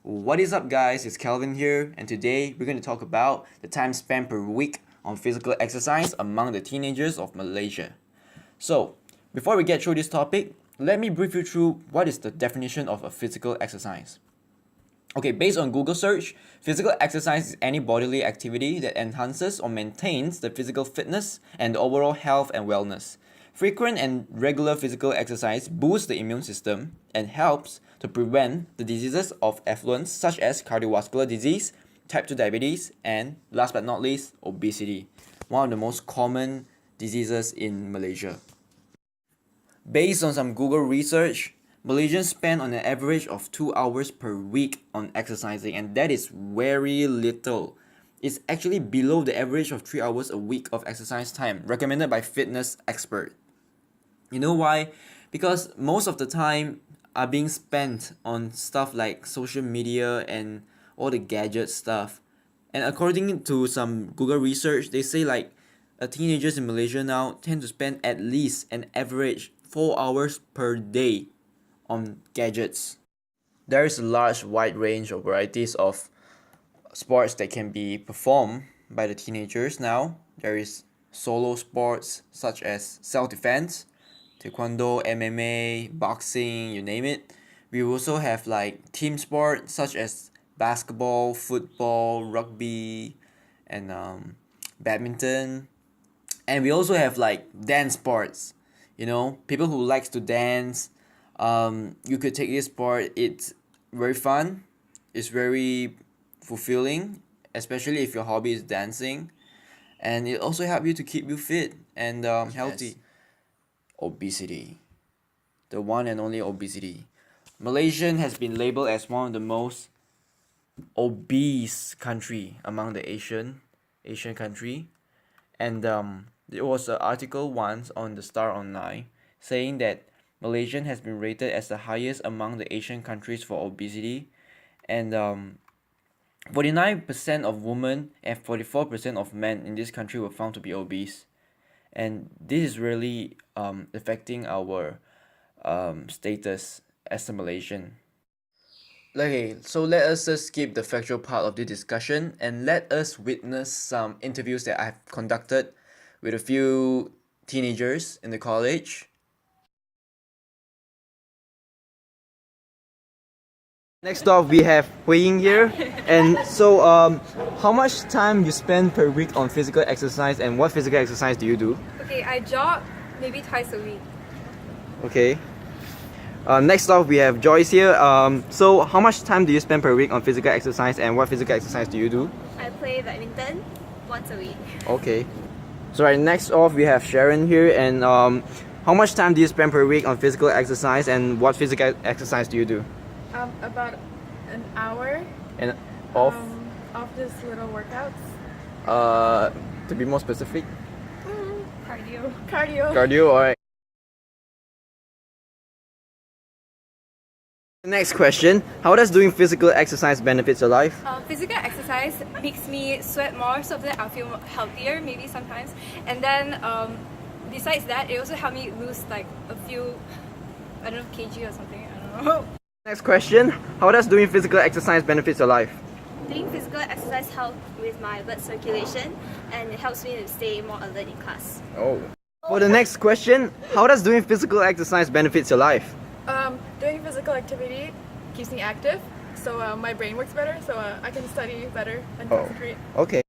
What is up, guys? It's Kelvin here, and today we're going to talk about the time spent per week on physical exercise among the teenagers of Malaysia. So, before we get through this topic, let me brief you through what is the definition of a physical exercise. Okay, based on Google search, physical exercise is any bodily activity that enhances or maintains the physical fitness and overall health and wellness. Frequent and regular physical exercise boosts the immune system and helps to prevent the diseases of affluence such as cardiovascular disease, type 2 diabetes, and last but not least, obesity, one of the most common diseases in Malaysia. Based on some Google research, Malaysians spend on an average of 2 hours per week on exercising, and that is very little. It's actually below the average of 3 hours a week of exercise time recommended by fitness experts. You know why? Because most of the time are being spent on stuff like social media and all the gadget stuff. And according to some Google research, they say like teenagers in Malaysia now tend to spend at least an average 4 hours per day on gadgets. There is a large wide range of varieties of sports that can be performed by the teenagers now. There is solo sports such as self-defense, taekwondo, MMA, boxing, you name it. We also have like team sports such as basketball, football, rugby, and badminton. And we also have like dance sports. You know, people who likes to dance. You could take this sport. It's very fun. It's very fulfilling, especially if your hobby is dancing, and it also helps you to keep you fit and healthy. Obesity, the one and only obesity. Malaysia has been labeled as one of the most obese country among the Asian country, and there was an article once on the Star Online saying that Malaysia has been rated as the highest among the Asian countries for obesity, and 49% of women and 44% of men in this country were found to be obese, and this is really affecting our status as a Malaysian. Okay, so let us just skip the factual part of the discussion and let us witness some interviews that I have conducted with a few teenagers in the college. Next off, we have Hui Ying here. And so, how much time you spend per week on physical exercise, and what physical exercise do you do? Okay, I jog maybe twice a week. Okay. Next off, we have Joyce here. So, how much time do you spend per week on physical exercise, and what physical exercise do you do? I play badminton once a week. Okay. So, right, next off, we have Sharon here. And how much time do you spend per week on physical exercise, and what physical exercise do you do? About an hour. And off? Of just little workouts. To be more specific? Cardio. Cardio, alright. Next question. How does doing physical exercise benefit your life? Physical exercise makes me sweat more, so that I feel healthier maybe sometimes. And then besides that, it also helped me lose like a few, I don't know, kg or something. I don't know. Next question. How does doing physical exercise benefit your life? Doing physical exercise helps with my blood circulation and it helps me to stay more alert in class. Oh. For the next question, how does doing physical exercise benefit your life? Doing physical activity keeps me active, so my brain works better, so I can study better and concentrate. Okay.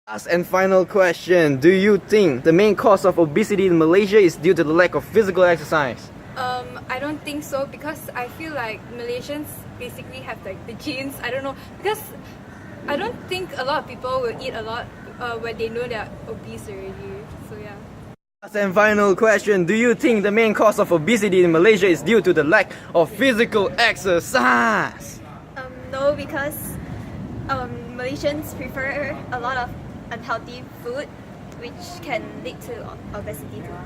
Last and final question. Do you think the main cause of obesity in Malaysia is due to the lack of physical exercise? I don't think so, because I feel like Malaysians basically have like the genes. I don't know, because I don't think a lot of people will eat a lot when they know they're obese already. So yeah. Last and final question. Do you think the main cause of obesity in Malaysia is due to the lack of physical exercise? No, because Malaysians prefer a lot of unhealthy food, which can lead to obesity too.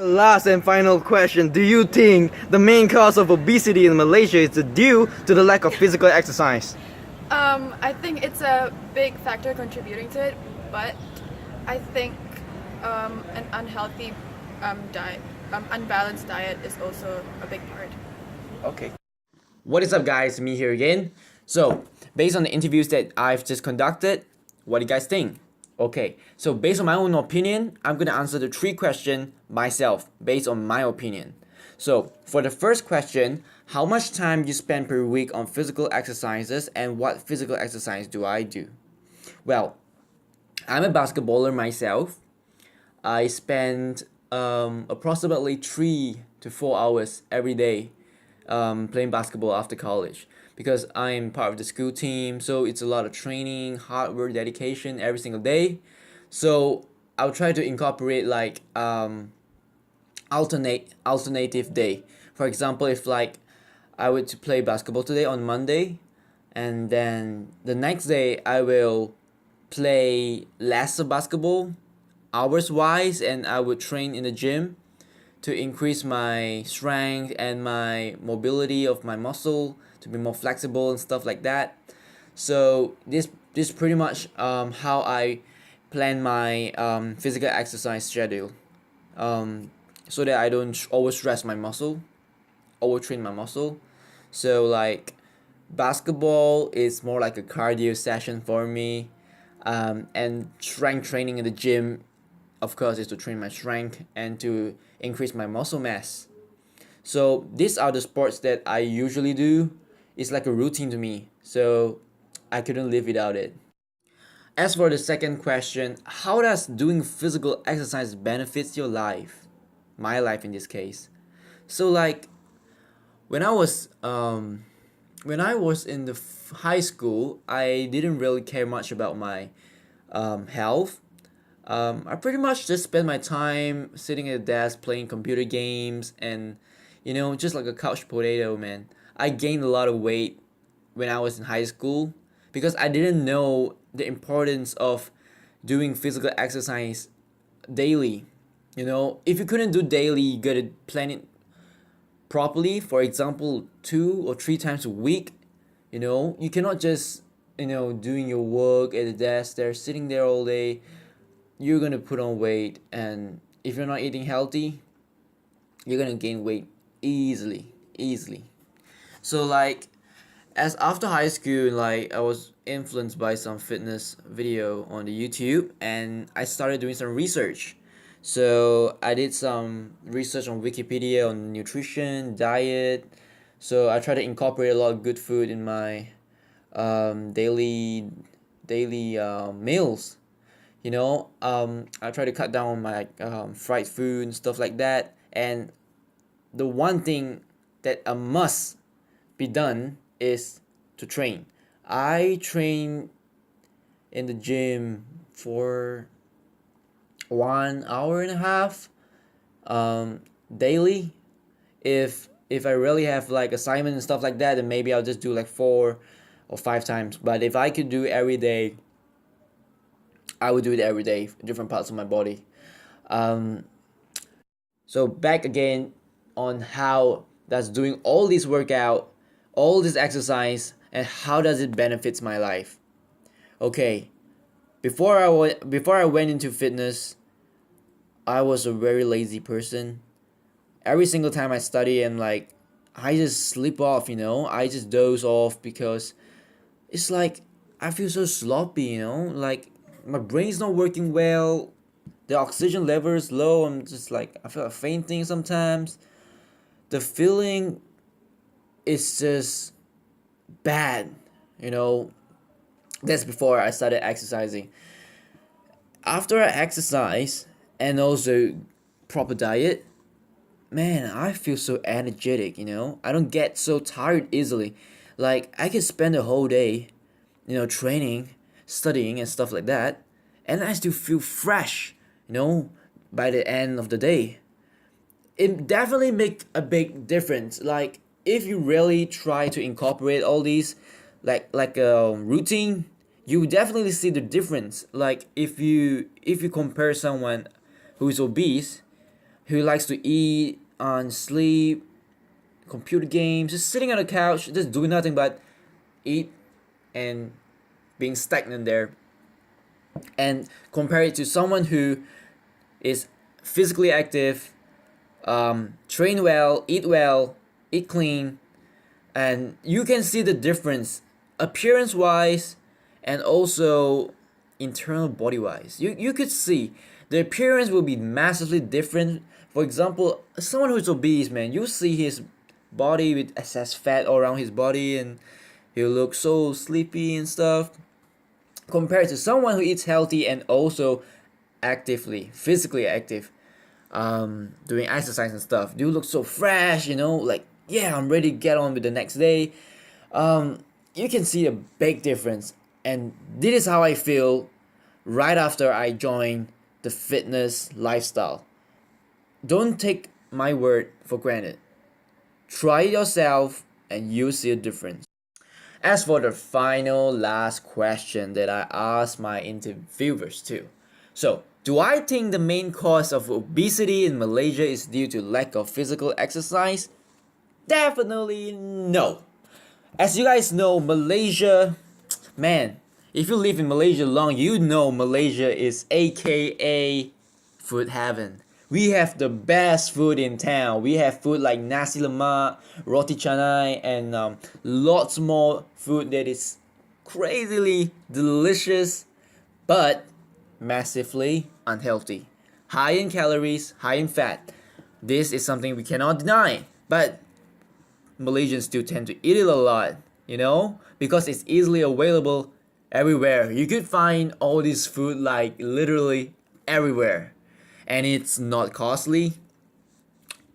Last and final question. Do you think the main cause of obesity in Malaysia is due to the lack of physical exercise? I think it's a big factor contributing to it, but I think an unhealthy diet unbalanced diet is also a big part. Okay. What is up, guys? Me here again. So, based on the interviews that I've just conducted, what do you guys think? Okay, so based on my own opinion, I'm gonna answer the 3 questions myself, based on my opinion. So, for the first question, how much time do you spend per week on physical exercises and what physical exercise do I do? Well, I'm a basketballer myself. I spend approximately 3 to 4 hours every day playing basketball after college because I'm part of the school team. So it's a lot of training, hard work, dedication every single day. So I'll try to incorporate like alternative day. For example, if like I were to play basketball today on Monday, and then the next day I will play lesser basketball hours wise, and I would train in the gym to increase my strength and my mobility of my muscle to be more flexible and stuff like that. So this pretty much how I plan my physical exercise schedule, so that I don't overstress my muscle, overtrain my muscle. So like basketball is more like a cardio session for me, and strength training in the gym, of course, is to train my strength and to increase my muscle mass. So these are the sports that I usually do. It's like a routine to me, so I couldn't live without it. As for the second question, how does doing physical exercise benefits your life? My life in this case. So like when I was in the high school, I didn't really care much about my health. I pretty much just spend my time sitting at a desk playing computer games and, just like a couch potato, man. I gained a lot of weight when I was in high school because I didn't know the importance of doing physical exercise daily. If you couldn't do daily, you gotta plan it properly. For example, 2 or 3 times a week. You cannot just, doing your work at the desk there, sitting there all day. You're gonna put on weight, and if you're not eating healthy, you're gonna gain weight easily. So like as after high school, like I was influenced by some fitness video on the YouTube, and I started doing some research. So I did some research on Wikipedia on nutrition, diet. So I try to incorporate a lot of good food in my daily meals. I try to cut down on my fried food and stuff like that. And the one thing that a must be done is to train. I train in the gym for 1 hour and a half daily. If I really have like assignment and stuff like that, then maybe I'll just do like 4 or 5 times. But if I could do it every day, I would do it every day, different parts of my body. So back again on how does doing all this workout, all this exercise, and how does it benefits my life? Okay, before I went into fitness, I was a very lazy person. Every single time I study, and like I just sleep off. I just doze off because it's like I feel so sloppy. Like my brain's not working well. The oxygen level is low. I'm just like I feel like fainting sometimes. The feeling is just bad. That's before I started exercising. After I exercise and also proper diet, man, I feel so energetic. I don't get so tired easily. Like I can spend a whole day, training, studying and stuff like that, and I still feel fresh, by the end of the day. It definitely make a big difference. Like if you really try to incorporate all these like a routine, you definitely see the difference. Like if you compare someone who is obese, who likes to eat and sleep, computer games, just sitting on the couch, just doing nothing but eat and being stagnant there, and compare it to someone who is physically active, train well, eat clean, and you can see the difference appearance wise and also internal body wise. You could see the appearance will be massively different. For example, someone who's obese, man, you see his body with excess fat all around his body and he'll look so sleepy and stuff, compared to someone who eats healthy and also physically active, doing exercise and stuff. You look so fresh, like, yeah, I'm ready to get on with the next day. You can see a big difference, and this is how I feel right after I joined the fitness lifestyle. Don't take my word for granted. Try it yourself and you'll see a difference. As for the final last question that I asked my interviewers too. So, do I think the main cause of obesity in Malaysia is due to lack of physical exercise? Definitely no. As you guys know, Malaysia, man, if you live in Malaysia long, you know Malaysia is AKA food heaven. We have the best food in town. We have food like nasi lemak, roti canai, and lots more food that is crazily delicious, but massively unhealthy. High in calories, high in fat. This is something we cannot deny. But Malaysians still tend to eat it a lot, because it's easily available everywhere. You could find all this food like literally everywhere. And it's not costly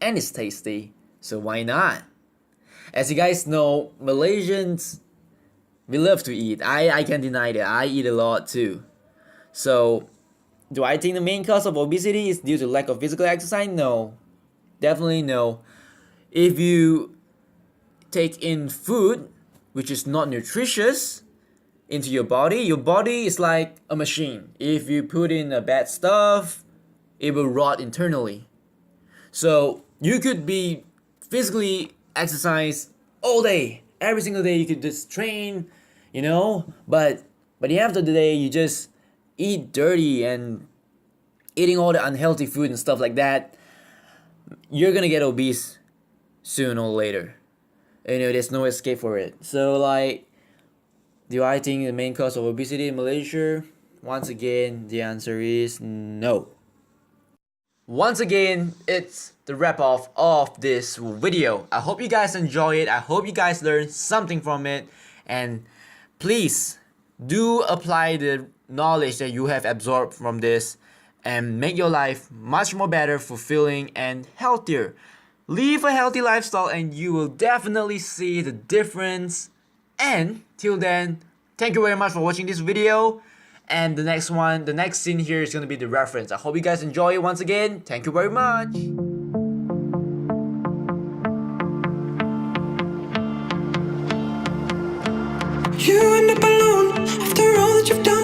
and it's tasty, so why not? As you guys know, Malaysians, we love to eat. I can't deny that. I eat a lot too. So, do I think the main cause of obesity is due to lack of physical exercise? No. Definitely no. If you take in food which is not nutritious into your body is like a machine. If you put in a bad stuff, it will rot internally. So you could be physically exercise all day, every single day. You could just train, but at the end of the day, you just eat dirty and eating all the unhealthy food and stuff like that. You're gonna get obese sooner or later. There's no escape for it. So do I think the main cause of obesity in Malaysia? Once again, the answer is no. Once again, it's the wrap off of this video. I hope you guys enjoy it. I hope you guys learned something from it. And please do apply the knowledge that you have absorbed from this and make your life much more better, fulfilling, and healthier. Live a healthy lifestyle and you will definitely see the difference. And till then, thank you very much for watching this video. And the next scene here is going to be the reference. I hope you guys enjoy it once again. Thank you very much. You end up alone after all that you've done.